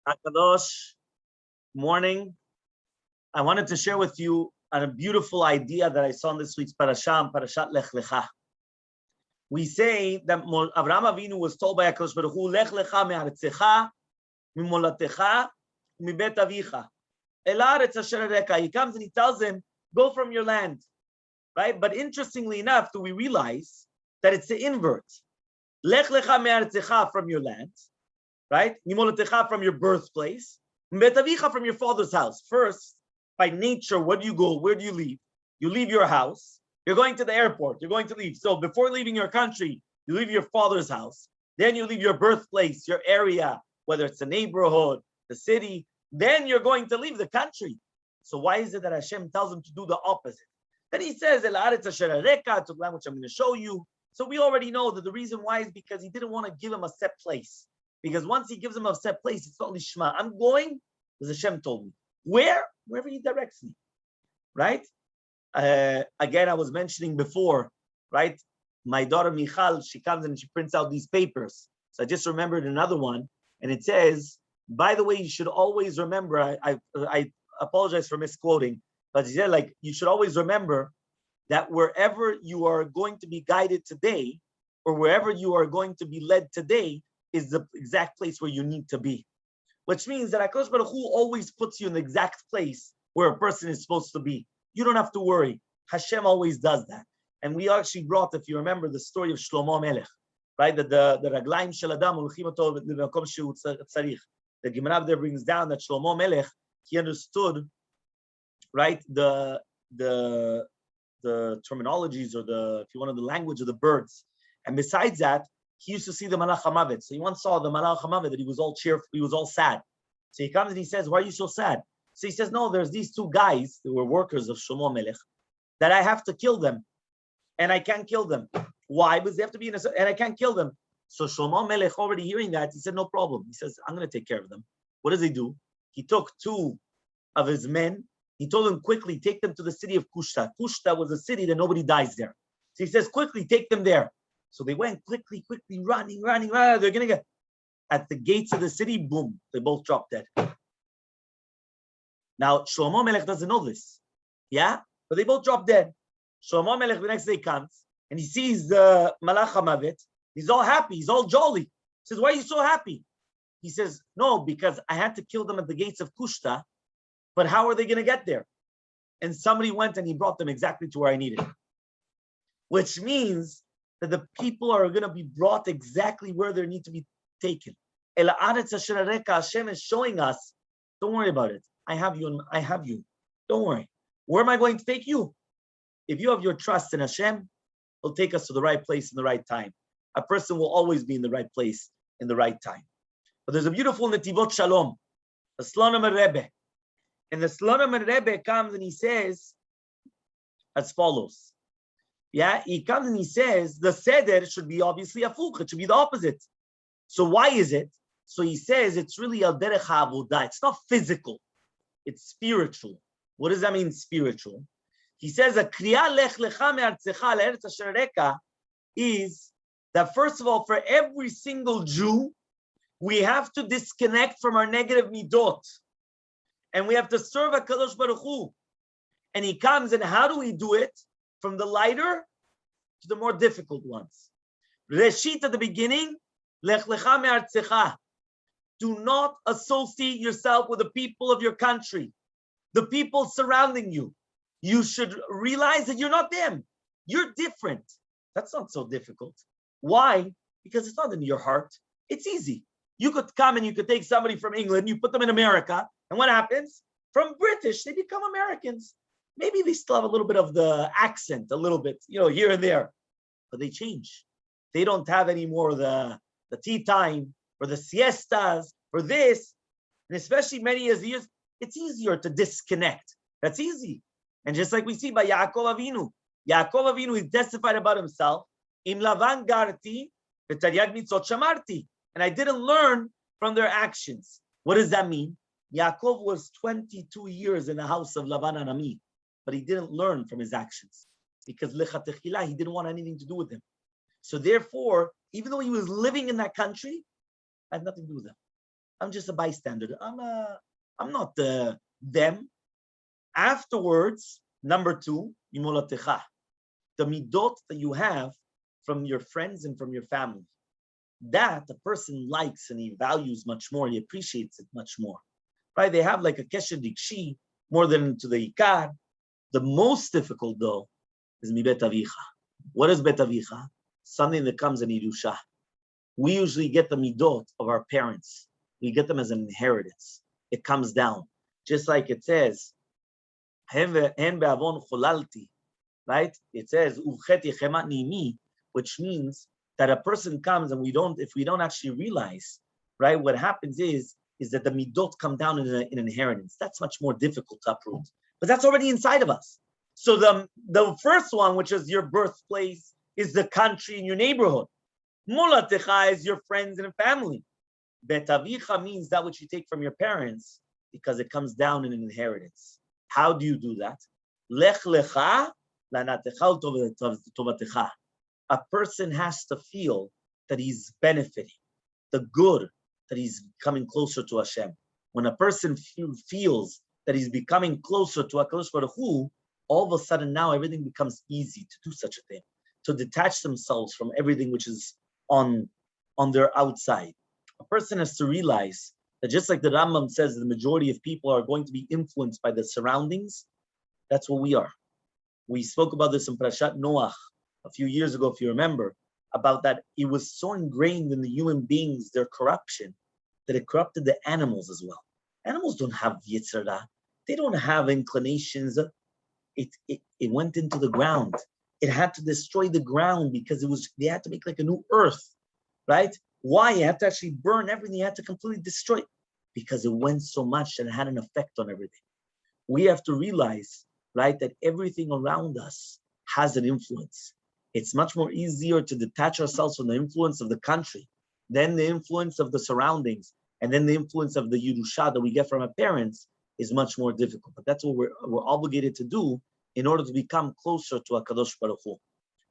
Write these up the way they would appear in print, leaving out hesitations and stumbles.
Akadosh, morning. I wanted to share with you a beautiful idea that I saw in this week's Parashat Lecha. We say that Avraham Avinu was told by Akadosh Baruch Hu, Lech Lecha me'aretzecha, mimolatecha, mibet avicha. El haaretz asher areka. He comes and he tells him, go from your land. Right? But interestingly enough, do we realize that it's the invert? Lech Lecha me'aretzecha, from your land. Right? Mimolatecha, from your birthplace. Mibet avicha, from your father's house. First, by nature, where do you go? Where do you leave? You leave your house. You're going to the airport. You're going to leave. So before leaving your country, you leave your father's house. Then you leave your birthplace, your area, whether it's a neighborhood, the city. Then you're going to leave the country. So why is it that Hashem tells him to do the opposite? Then he says, El haaretz asher areka, to the land which I'm going to show you. So we already know that the reason why is because he didn't want to give him a set place. Because once he gives him a set place, it's only Shema. I'm going, as Hashem told me. Where? Wherever he directs me. Right? Again, I was mentioning before, right? My daughter Michal, she comes and she prints out these papers. So I just remembered another one, and it says, by the way, you should always remember, I apologize for misquoting, but she said, like, you should always remember that wherever you are going to be guided today, or wherever you are going to be led today, is the exact place where you need to be. Which means that HaKadosh Baruch Hu always puts you in the exact place where a person is supposed to be. You don't have to worry. Hashem always does that. And we actually brought, if you remember, the story of Shlomo Melech, right? That the Raglaim Shel Adam Ulchim Oto L'Makom Shehu Tzarich. The Gemara there brings down that Shlomo Melech, he understood, right, the terminologies, or the, if you want, the language of the birds. And besides that, he used to see the Malach HaMavet. So he once saw the Malach HaMavet that he was all cheerful, he was all sad. So he comes and he says, why are you so sad? So he says, no, there's these two guys that were workers of Shlomo Melech that I have to kill them. And I can't kill them. Why? Because they have to be in a, and I can't kill them. So Shlomo Melech, already hearing that, he said, no problem. He says, I'm going to take care of them. What does he do? He took two of his men. He told them, quickly, take them to the city of Kushta. Kushta was a city that nobody dies there. So he says, quickly, take them there. So they went quickly, running. They're going to get at the gates of the city. Boom, they both dropped dead. Now, Shlomo Melech doesn't know this. Yeah? But they both dropped dead. Shlomo Melech the next day comes and he sees the Malach HaMavet. He's all happy. He's all jolly. He says, why are you so happy? He says, no, because I had to kill them at the gates of Kushta. But how are they going to get there? And somebody went and he brought them exactly to where I needed. Which means that the people are going to be brought exactly where they need to be taken. El haaretz asher areka, Hashem is showing us, don't worry about it. I have you, and I have you. Don't worry. Where am I going to take you? If you have your trust in Hashem, He'll take us to the right place in the right time. A person will always be in the right place in the right time. But there's a beautiful Netivot Shalom, the Slonim Rebbe. And the Slonim Rebbe comes and he says as follows. Yeah, he comes and he says the seder should be obviously afuch. It should be the opposite. So why is it? So he says it's really al derech ha'avodah. It's not physical. It's spiritual. What does that mean, spiritual? He says a kriya lech lecha me'artzecha le'eretz asher areka is that, first of all, for every single Jew, we have to disconnect from our negative midot, and we have to serve HaKadosh Baruch Hu. And he comes, and how do we do it? From the lighter to the more difficult ones. Reshit, at the beginning, lech lecha me'artzecha. Do not associate yourself with the people of your country, the people surrounding you. You should realize that you're not them. You're different. That's not so difficult. Why? Because it's not in your heart. It's easy. You could come and you could take somebody from England, you put them in America, and what happens? From British, they become Americans. Maybe they still have a little bit of the accent, a little bit, here and there, but they change. They don't have any more the tea time or the siestas or this, and especially many years, it's easier to disconnect. That's easy. And just like we see by Yaakov Avinu, he testified about himself, Im Lavan garti, v'taryag mitzvot shamarti, and I didn't learn from their actions. What does that mean? Yaakov was 22 years in the house of Lavan and Ami, but he didn't learn from his actions because Lecha Techila, he didn't want anything to do with him. So therefore, even though he was living in that country, I had nothing to do with him. I'm just a bystander. I'm not them. Afterwards, number two, imolatecha, the midot that you have from your friends and from your family. That the person likes and he values much more, he appreciates it much more. Right? They have like a kesher dikshi more than to the ikar. The most difficult though is mi bet avicha. What is bet avicha? Something that comes in Yerusha. We usually get the midot of our parents. We get them as an inheritance. It comes down. Just like it says, hen be'avon cholalti, right? It says, which means that a person comes and if we don't actually realize, right, what happens is that the midot come down in an inheritance. That's much more difficult to uproot. But that's already inside of us. So the first one, which is your birthplace, is the country and your neighborhood. Mulatecha is your friends and family. Betavicha means that which you take from your parents because it comes down in an inheritance. How do you do that? Lech lecha lanatecha tovatecha. A person has to feel that he's benefiting, the good, that he's coming closer to Hashem. When a person feels that he's becoming closer to HaKadosh Baruch Hu, all of a sudden now everything becomes easy to do such a thing, to detach themselves from everything which is on their outside. A person has to realize that just like the Rambam says, the majority of people are going to be influenced by the surroundings. That's what we are. We spoke about this in Parashat Noach a few years ago, if you remember, about that it was so ingrained in the human beings, their corruption, that it corrupted the animals as well. Animals don't have yitzhara. They don't have inclinations. It went into the ground. It had to destroy the ground because they had to make like a new earth, right? Why? You have to actually burn everything. You had to completely destroy it because it went so much and it had an effect on everything. We have to realize, right, that everything around us has an influence. It's much more easier to detach ourselves from the influence of the country, then the influence of the surroundings, and then the influence of the Yerusha that we get from our parents is much more difficult. But that's what we're obligated to do in order to become closer to HaKadosh Baruch Hu.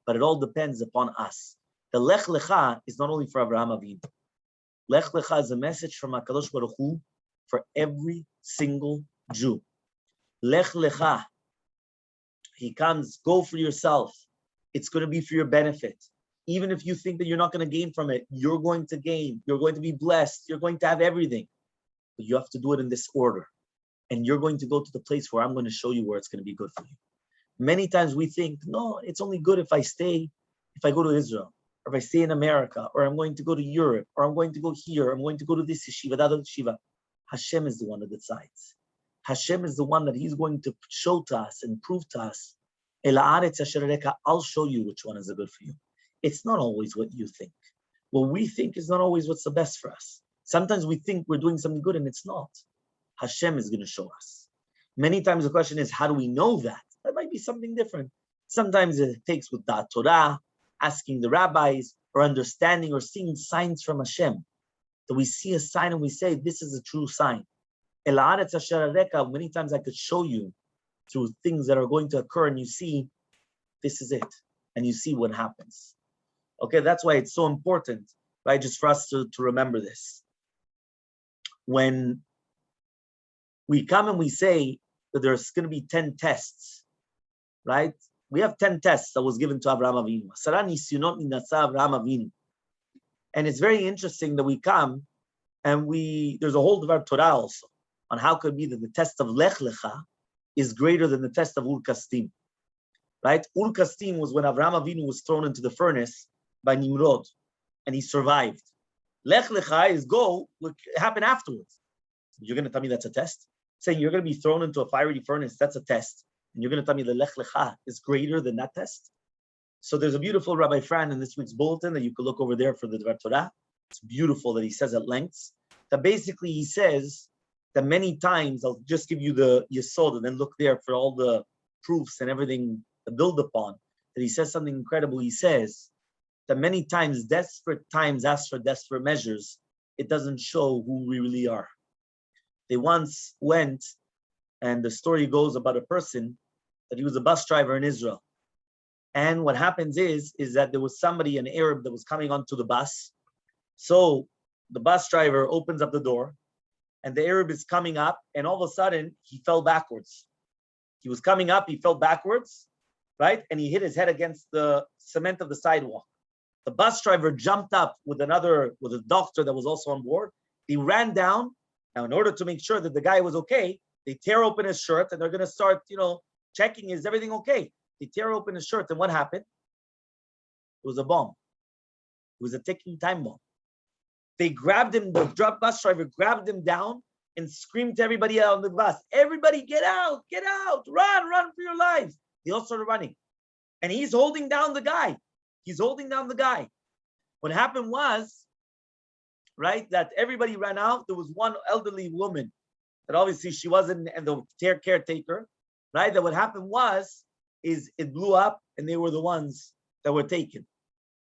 But it all depends upon us. The Lech Lecha is not only for Avraham Avinu. Lech Lecha is a message from HaKadosh Baruch Hu for every single Jew. Lech Lecha, he comes, go for yourself. It's going to be for your benefit. Even if you think that you're not going to gain from it, you're going to gain. You're going to be blessed. You're going to have everything. But you have to do it in this order. And you're going to go to the place where I'm going to show you where it's going to be good for you. Many times we think, no, it's only good if I go to Israel, or if I stay in America, or I'm going to go to Europe, or I'm going to go here, or I'm going to go to this yeshiva, that other yeshiva. Hashem is the one that decides. Hashem is the one that he's going to show to us and prove to us. I'll show you which one is good for you. It's not always what you think. What we think is not always what's the best for us. Sometimes we think we're doing something good and it's not. Hashem is going to show us. Many times the question is, how do we know that? That might be something different. Sometimes it takes with the Torah, asking the rabbis, or understanding or seeing signs from Hashem. That we see a sign and we say, this is a true sign. Many times I could show you through things that are going to occur and you see, this is it. And you see what happens. Okay, that's why it's so important, right? Just for us to remember this. When we come and we say that there's going to be 10 tests, right? We have 10 tests that was given to Avraham Avinu. And it's very interesting that we come and there's a whole Dvar Torah also on how could it be that the test of Lech Lecha is greater than the test of Ur Kasdim, right? Ur Kasdim was when Avraham Avinu was thrown into the furnace by Nimrod, and he survived. Lech Lecha is it happened afterwards. You're going to tell me that's a test? Saying you're going to be thrown into a fiery furnace, that's a test. And you're going to tell me the Lech Lecha is greater than that test? So there's a beautiful Rabbi Fran in this week's bulletin that you could look over there for the Dvar Torah. It's beautiful that he says at length. That basically he says that many times, I'll just give you the Yesod and then look there for all the proofs and everything to build upon, that he says something incredible. He says that many times desperate times ask for desperate measures. It doesn't show who we really are. They once went, and the story goes about a person that he was a bus driver in Israel. And what happens is that there was somebody, an Arab, that was coming onto the bus. So the bus driver opens up the door, and the Arab is coming up, and all of a sudden, he fell backwards. He was coming up, he fell backwards, right? And he hit his head against the cement of the sidewalk. The bus driver jumped up with a doctor that was also on board. He ran down. Now, in order to make sure that the guy was okay, they tear open his shirt, and they're going to start, checking, is everything okay? They tear open his shirt, and what happened? It was a bomb. It was a ticking time bomb. They grabbed him, the bus driver grabbed him down and screamed to everybody out on the bus, everybody get out, run for your lives. They all started running. And he's holding down the guy. What happened was, right, that everybody ran out. There was one elderly woman that obviously she wasn't, and the caretaker, right, that what happened was, is it blew up and they were the ones that were taken.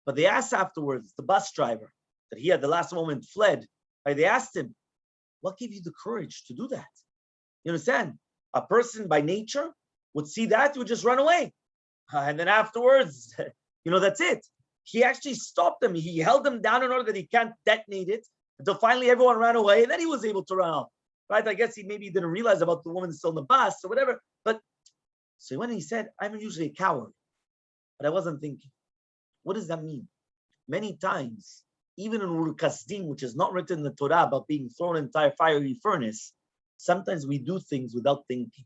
But they asked afterwards, the bus driver, that he at the last moment fled, right? They asked him, what gave you the courage to do that? You understand? A person by nature would see that, would just run away. And then afterwards, that's it. He actually stopped them. He held them down in order that he can't detonate it until finally everyone ran away, and then he was able to run off. Right? I guess he maybe didn't realize about the woman still in the bus or whatever. But so he went and he said, I'm usually a coward, but I wasn't thinking. What does that mean? Many times, even in Ur Kasdim, which is not written in the Torah about being thrown in a fiery furnace, sometimes we do things without thinking.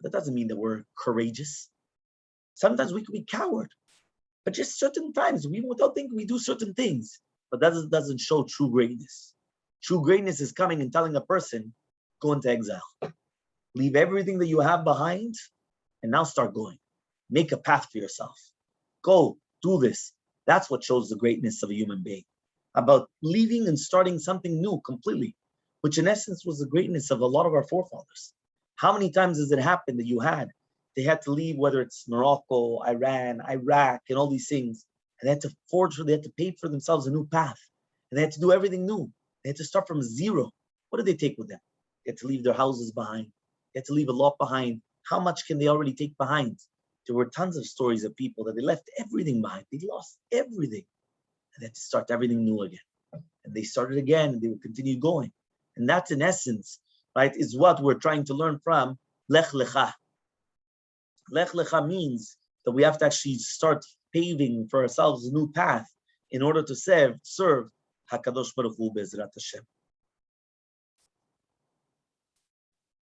That doesn't mean that we're courageous. Sometimes we can be coward, but just certain times, we without thinking, we do certain things. But that doesn't show true greatness. True greatness is coming and telling a person, go into exile. Leave everything that you have behind and now start going. Make a path for yourself. Go, do this. That's what shows the greatness of a human being. About leaving and starting something new completely, which in essence was the greatness of a lot of our forefathers. How many times has it happened that they had to leave, whether it's Morocco, Iran, Iraq, and all these things, and they had to pave for themselves a new path. And they had to do everything new. They had to start from zero. What did they take with them? They had to leave their houses behind. They had to leave a lot behind. How much can they already take behind? There were tons of stories of people that they left everything behind. They lost everything. And they had to start everything new again. And they started again, and they would continue going. And that's in essence, right, is what we're trying to learn from Lech Lecha. Lech Lecha means that we have to actually start paving for ourselves a new path in order to serve HaKadosh Baruch Hu Be'ezrat Hashem.